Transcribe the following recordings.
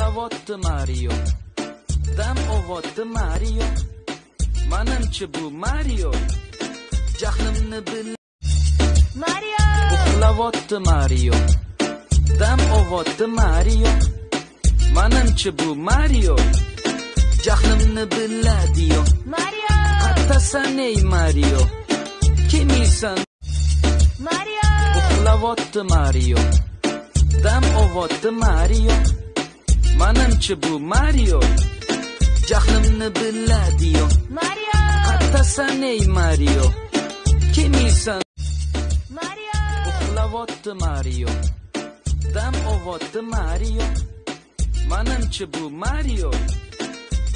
Uxlavotdi Mario, dam ovotdi Mario, manimcha bu Mario, jahlimni bil. Mario! Uxlavotdi Mario, dam ovotdi Mario, manimcha bu Mario, jahlimni biladi-yo. Mario! Qattasan ey Mario, kimisan? Mario! Uxlavotdi Mario, dam ovotdi Mario, manimcha bu Mario, jahlimni biladi-yo. Mario! Qattasan ey Mario, kimisan? Mario! Uxlavotdi Mario, dam ovotdi Mario, manimcha bu Mario,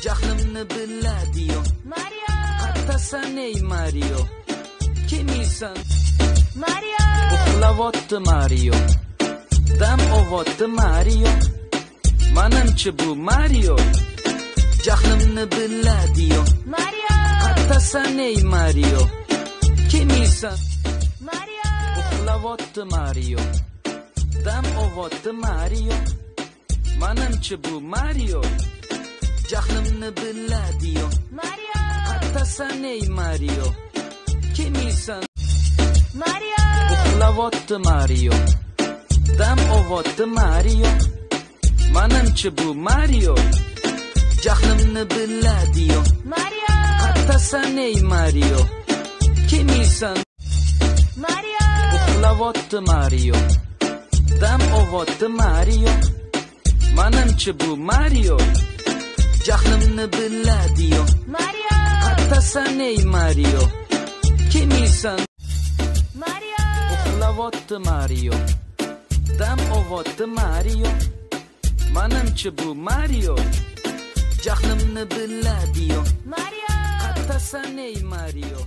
jahlimni biladi-yo. Mario! Qattasan ey Mario, kimisan? Mario! Uxlavotdi Mario, dam ovotdi Mario, manimcha bu Mario, jahlimni biladi-yo. Mario! Qattasan ey Mario, kimisan? Mario! Uxlavotdi Mario, dam ovotdi Mario, manimcha bu Mario, jahlimni biladi-yo. Mario! Qattasan ey Mario, kimisan? Mario! Uxlavotdi Mario, dam ovotdi Mario, manimcha bu Mario, jahlimni biladi-yo. Mario! Qattasan ey Mario, kimisan? Mario! Uxlavotdi Mario, dam ovotdi Mario, manimcha bu Mario, jahlimni biladi-yo. Mario! Qattasan ey Mario, kimisan? Mario! Uxlavotdi Mario, dam ovotdi Mario, manimcha bu Mario, jahlimni biladi-yo. Mario! Qattasan ey Mario.